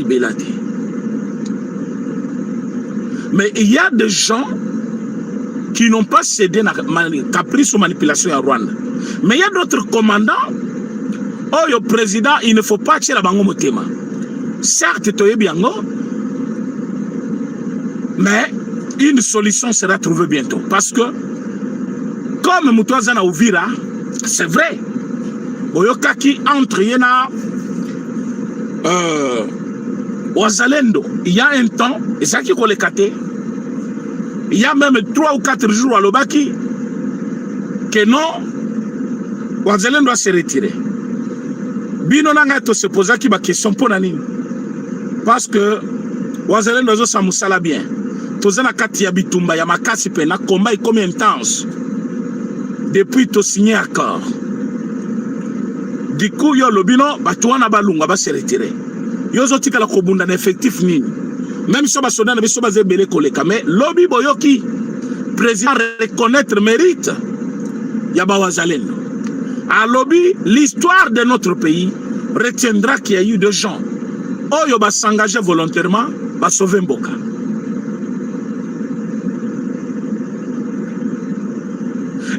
Mais il y a des gens qui n'ont pas cédé à caprice ou manipulation à Rwanda. Mais il y a d'autres commandants. Oh, le président, il ne faut pas tirer la bango motema. Certes, tu es bien, mais une solution sera trouvée bientôt. Parce que, comme Moutouazana Ouvira, c'est vrai. Oyokaki entre Yena Wazalendo, il y a un temps, et ça qui est collecté, il y a même 3 ou 4 jours à l'Obaki que non, Wazalendo doit se retirer. Bino nanga to se poser qui ba question pour nani. Parce que Wazalendo zo samusala bien. Tozana kati ya bitumba ya makasi pe na combat comme intense. Depuis to signé accord. Du coup, yo lobino, batuana balunga ba se retirer. Yo zo tika la kobunda na effectif nini. Même si ba soda na biso ba zebele koleka, mais lobi boyoki président reconnaître mérite ya ba Wazalendo. À lobby, l'histoire de notre pays retiendra qu'il y a eu des gens oyo ba s'engager volontairement ba sauver Mboka.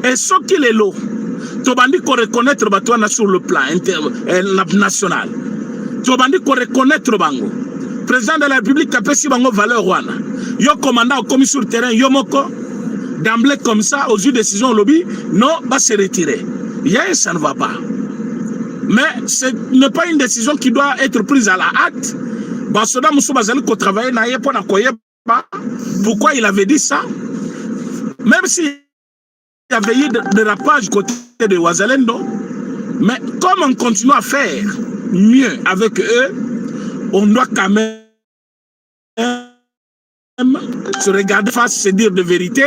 Et ce qu'il est là, Tobandi ko reconnaître Batouana sur le plan national. Tobandi ko reconnaître Bango. Président de la République a pesi Bango valeur wana. Yo commandant au commis sur le terrain, yo moko d'emblée comme ça, aux yeux de décision au lobby, non, va se retirer. Ça ne va pas. Mais ce n'est pas une décision qui doit être prise à la hâte. Basoda Moussou Bazali ko travailler na ye pona koye pas. Pourquoi il avait dit ça? Même si il y avait eu des dérapages côté de Wazalendo, mais comme on continue à faire mieux avec eux, on doit quand même se regarder face, se dire de vérité.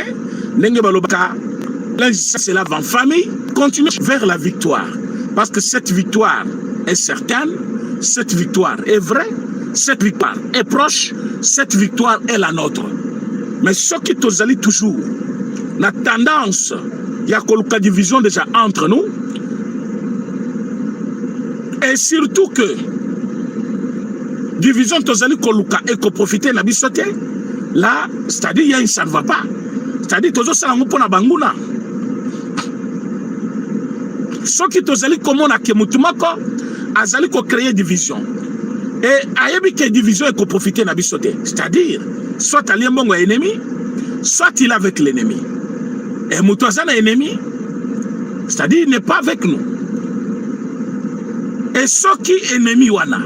C'est là en famille, continue vers la victoire. Parce que cette victoire est certaine, cette victoire est vraie, cette victoire est proche, cette victoire est la nôtre. Mais ce qui est toujours, la tendance, il y a une division déjà entre nous. Et surtout que division tozali koluka et ko profiter na bisote là, c'est-à-dire il y a ça ne va pas. C'est-à-dire tozo sala ngopona banguna. Ce qui tozali komona ke mutumako azali ko créer division. Et ayebi que division est ko profiter na bisoté. C'est-à-dire, soit allié mbongo ennemi, soit il est avec l'ennemi. Et Moutouazana ennemi, c'est-à-dire il n'est pas avec nous. Et ce qui est ennemi wana,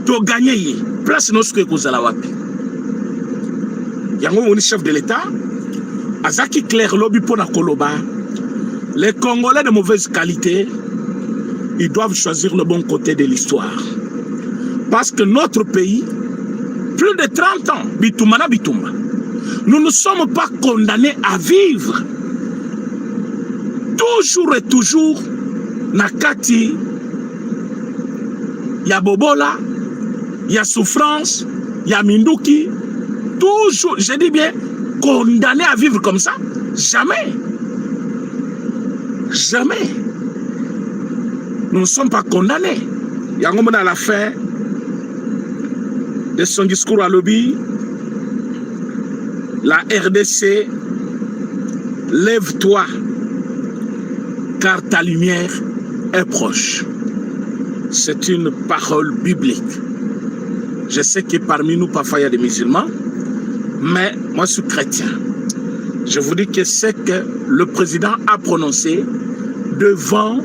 to gagner place nos que kozala wapi. Yango moni chef de l'État, azaki clair lobby pona koloba. Les Congolais de mauvaise qualité, ils doivent choisir le bon côté de l'histoire. Parce que notre pays, plus de 30 ans, bitumana bitumba, nous ne sommes pas condamnés à vivre toujours et toujours nakati ya bobola, ya souffrance, ya minduki, toujours, je dis bien, condamnés à vivre comme ça. Jamais. Jamais. Nous ne sommes pas condamnés. Yangomon à la fin de son discours à lobby, la RDC, lève-toi, car ta lumière est proche. C'est une parole biblique. Je sais que parmi nous, parfois, il y a des musulmans, mais moi, je suis chrétien. Je vous dis que c'est que le président a prononcé devant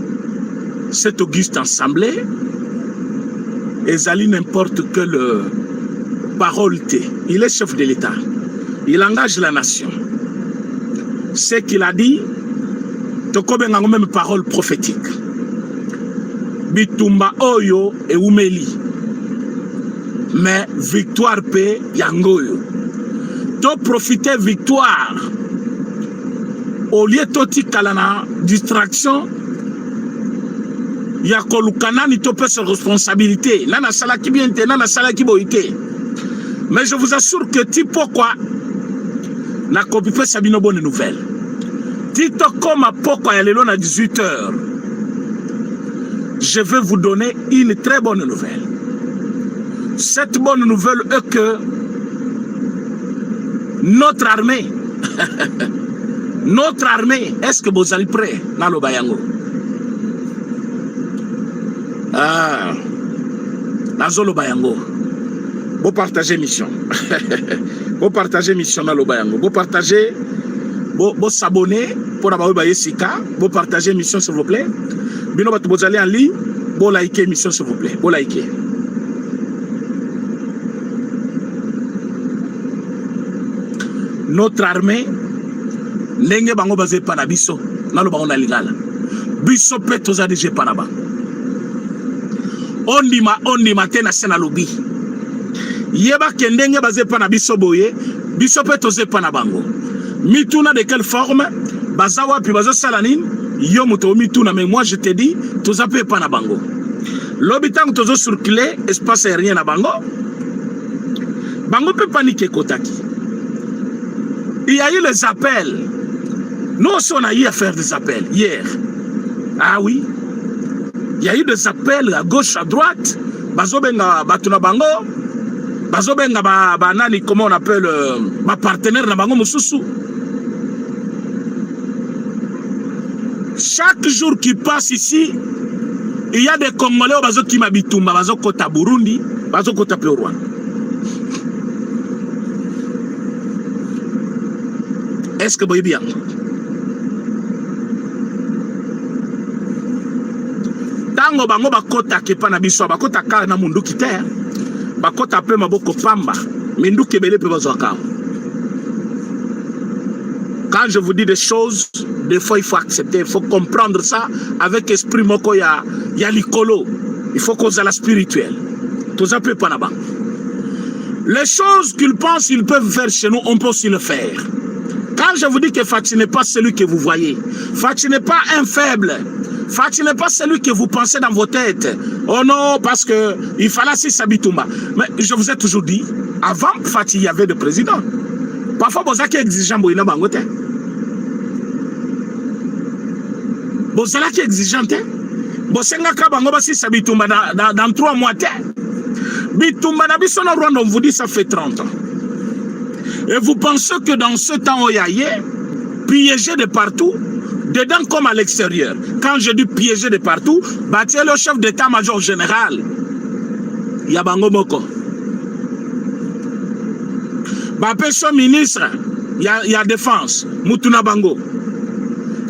cette auguste assemblée, et Zali n'importe quelle parole. Il est chef de l'État. Il engage la nation. Ce qu'il a dit, Tokobenga même parole prophétique. Bitumba Oyo et Oumeli. Mais victoire paix Yangoyo. To profiter victoire. Au lieu de kalana distraction, Yakolukana ni topé ses responsabilités. Nana salaki bien te, nana salaki boite. Mais je vous assure que ti pourquoi na kopipe sabino bonne nouvelle. Tito comme à pourquoi elle est là à 18h. Je vais vous donner une très bonne nouvelle. Cette bonne nouvelle est que notre armée, est-ce que vous allez prêt dans le Bayango? Ah, dans le Bayango. Vous partagez mission. Vous partagez mission dans le Bayango. Vous partagez, vous s'abonnez pour avoir Sika. Vous partagez mission s'il vous plaît. Bino vous allez en ligne. Vous likez mission s'il vous plaît. Vous likez. Notre armée, ndenge bango basé pana biso, nalo bango na lingala. Biso pe toza déjà pana ba. Ondima tena sena lobi. Yeba kendenge basé pana biso boye, biso pe toza pana bango. Mituna de quelle forme? Bazawa puis bazo salanin, yo muto mituna mais moi je te dis, toza pe pana bango. L'habitant tozo circuler, espace aérien na bango. Bango pe paniquer kotaki. Il y a eu les appels. Nous aussi, on a eu à faire des appels hier. Ah oui. Il y a eu des appels à gauche, à droite. Bazobenga Batuna Bango. Bazobenga Banani, comment on appelle, ma partenaire na Bango Moussousou. Chaque jour qui passe ici, il y a des Congolais qui m'habitent. Bazo Kota Burundi, Bazo Kota Rwanda. Est-ce que vous voyez bien? Tango bango bakota kepa na biso bakota ka na mundu kite bakota pe maboko pamba mindu kebele pe bazwaka. Quand je vous dis des choses, des fois il faut accepter, il faut comprendre ça avec esprit moko ya likolo. Il faut qu'on ait la spirituelle. Tout ça peut pas là-bas. Les choses qu'ils pensent ils peuvent faire chez nous, on peut aussi le faire. Quand je vous dis que Fati n'est pas celui que vous voyez, Fati n'est pas un faible, Fati n'est pas celui que vous pensez dans vos têtes. Oh non, parce que il fallait si Sabitumba. Mais je vous ai toujours dit, avant Fati, il y avait des présidents. Parfois, vous avez exigeant Boina Bangote. Vous avez exigeant. Vous avez si Sabitumba dans 3 mois. Bitumba Nabisona Rwanda, on vous dit ça fait 30 ans. Et vous pensez que dans ce temps où il y a piégé de partout, dedans comme à l'extérieur. Quand je dis piéger de partout, c'est le chef d'état-major général. Yabango Moko. Son ministre, il y a défense, Moutouna Bango.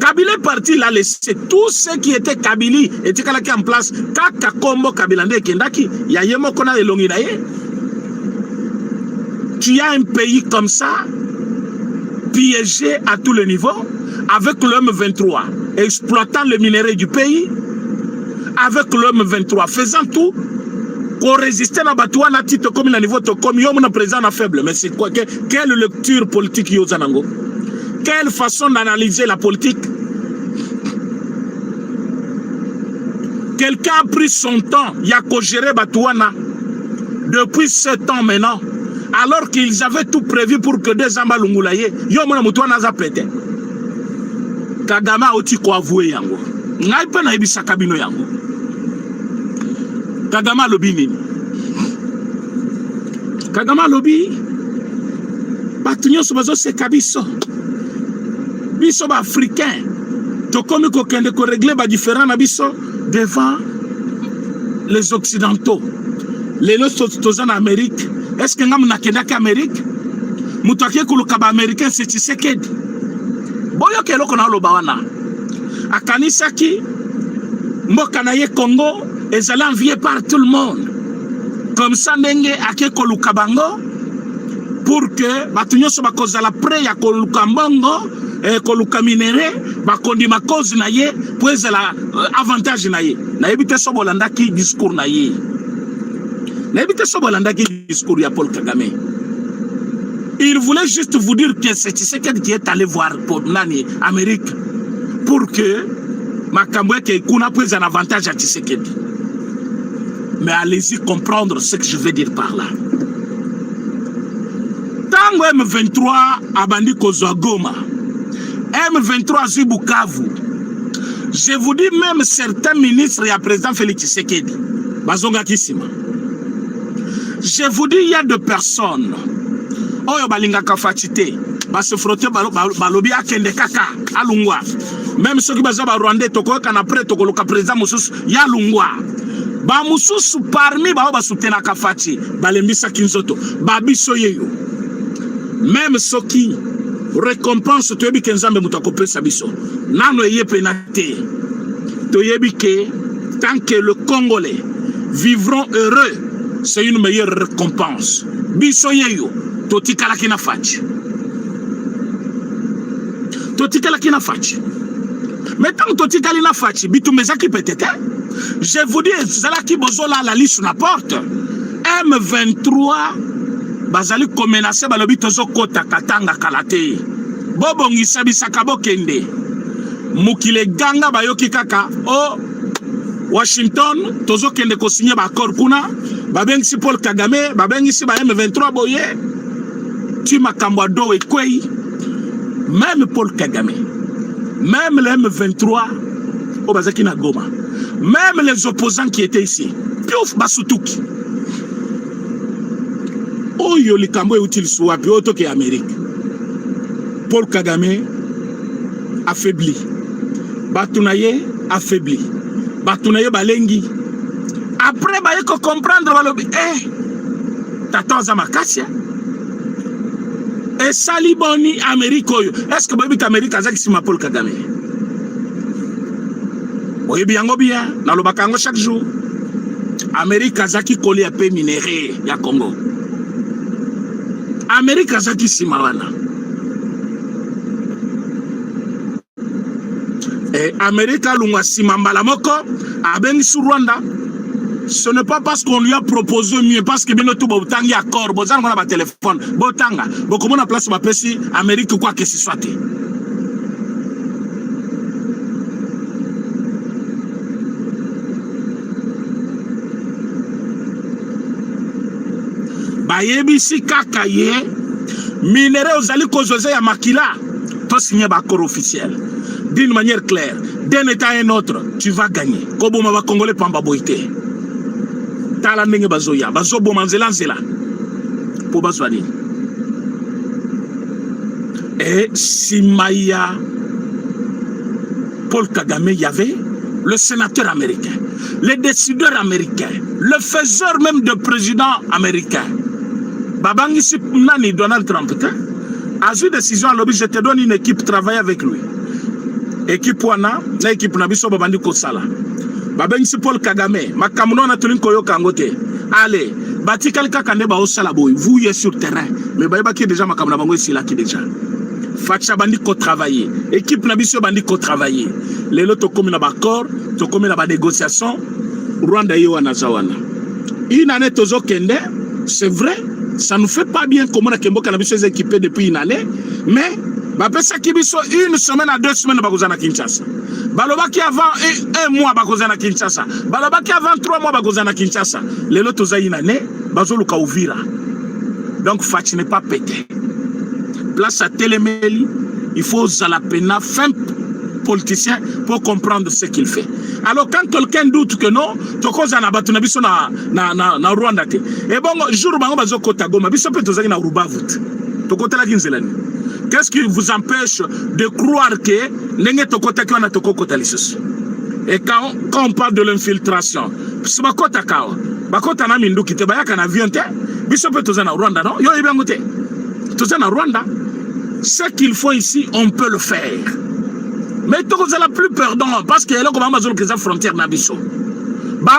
Kabila est parti, il a laissé tout ce qui était Kabili, était en place. Kaka Kombo Kabilande Kendaki, il y a Yemokona et Longinaye. Tu as un pays comme ça, piégé à tous les niveaux, avec l'homme 23, exploitant le minerai du pays, avec l'homme 23, faisant tout pour résister à Batouana titre comme il a niveau comme il présent faible. Mais c'est quoi? Quelle lecture politique Yozanango? Quelle façon d'analyser la politique? Quelqu'un a pris son temps, il a co-géré Batouana depuis 7 ans maintenant, alors qu'ils avaient tout prévu pour que des Ambalungulaye, Yomona Moutouana a pété. Kagama oti ko avoué yango. Ngai pe na ibisa kabino yango. Kagama lobi nini? Kagama lobi batunyo sobazo se kabiso. Biso ba africain. To komi ko kende ko régler ba différent na biso devant les occidentaux. Les autres en Amérique. Est-ce que ngam na kenda ka Amérique? Mutake ko lukaba américain c'est Tshisekedi. Boyo keloko na loba wana. Akanisaki mboka na ye Congo ezali envié par tout le monde. Comme ça ndenge ake koluka bango pour que batu nyonso bakozala prêt ya koluka mbongo koluka minere bakondima cause na ye po ezala avantage na ye. Na yebite so bolandaki discours na ye. Na yebite so bolandaki discours ya Paul Kagame. Il voulait juste vous dire que c'est Tshisekedi qui est allé voir pour Nani Amérique pour que Makambwe Kuna prise un avantage à Tshisekedi. Mais allez-y comprendre ce que je veux dire par là. Tango M23 a bandi kozwa Goma, M23 zu Bukavu. Je vous dis même certains ministres et à président Félix Tshisekedi. Bazonga Kisima. Je vous dis il y a des personnes. Oyo balinga kafachite ba se frotter balobi akende kaka alungwa même ceux qui baza ba Rwanda toko kana prêt toko loka président mususu ya lungwa ba mususu parmi ba soutena kafachi balembisa kinzoto ba biso yeyo même ceux qui récompense to yebi kenzambe mutakopesa biso nano eye penate to yebi que tant que le Congolais vivront heureux c'est une meilleure récompense biso yeyo totikala kina fachi. Totikala kina fachi. Maintenant totikala kina fachi, bitumeza ki peut-être. Je vous dis, zala ki bozola la liste na porte. M23 bazali ko menacer balobi tozo kota katanga kalate. Bobongi sabisa kabokende. Mukile ganga bayoki kaka o Washington tozo kende ko signer ba accord kuna. Babengi Paul Kagame, babengi si ba M23 boye. Tu m'as camboado et quoi? Même Paul Kagame, même le M23 au Bazakina Goma, même les opposants qui étaient ici, Piouf Basutouki. Oh yoli kambo utile soit pioto que Amérique. Paul Kagame affaibli, Batunaye affaibli, Batunaye balengi. Après bayeko comprendre balobi tata zamakassia. Et Saliboni Amérique. Est-ce que Baby Amérique a dit Paul Kagame? Oui, bien, bien. Dans le Bakango chaque jour. Amérique a dit qu'il y a peu minéré ya Congo. Amérique a dit Simawana. Et Amérique a dit Simambalamoko a ben sur Rwanda. Ce n'est pas parce qu'on lui a proposé mieux, parce que bien tout botanga accord, bozan on a ba téléphone, botanga, beaucoup mon place ma pesi Amérique quoi que ce soit. Bayebi si kakaye, minéraux zali kozose ya makila, to signer ba accord officiel. D'une manière claire, d'un état à un autre, tu vas gagner. Kobo ma congolais pamba boité. Tala ndenge bazoya bazo bomanzela nzela po bazwani et simaya Paul Kagame, il y avait le sénateur américain, les décideurs américains, le faiseur même de président américain. Babangisi Nani Donald Trump, a eu décision à l'objet, je te donne une équipe travailler avec lui. Équipe wana, na équipe nabiso babandi kosala. Babangisi Paul Kagame, makamuno na tulin koyo kangote. Allez, bati kalika kande ba osala boy, vous y êtes sur terrain, mais ba qui déjà makamuna bango ici là qui déjà. Facha bandi ko travailler, équipe nabiso bandi ko travailler. Lelo to komi na bakor, to komi na ba négociation, Rwanda yo wana zawana. Une année tozo kende, c'est vrai. Ça nous fait pas bien comment on a équipé depuis une année, mais bapesa kibiso une semaine à 2 semaines bakozana Kinshasa. Balobaki avant un mois bakozana Kinshasa. Balobaki avant 3 mois bakozana Kinshasa. Les lotos a une année, bazoluka Uvira. Donc Fachi n'est pas pété. Place à Télémeli, il faut Zalapena, fin politicien pour comprendre ce qu'il fait. Alors quand quelqu'un doute que non, tokoza na batu na biso na Rwanda te. Et bon, jour bango bazo kota Goma, biso pe tozaki na Rubavut. Tokota la kinzelani. Qu'est-ce qui vous empêche de croire que nenge tokota ki wana tokota lisusu? Et quand on parle de l'infiltration, biso bakota kao. Bakota na minduki te bayaka na avion te. Biso pe tozana Rwanda non? Yo ibango te. Tozana Rwanda. Ce qu'il faut ici, on peut le faire. Mais tout ça la plus perdant parce que là comme Amazon que ça frontière na biso. Ba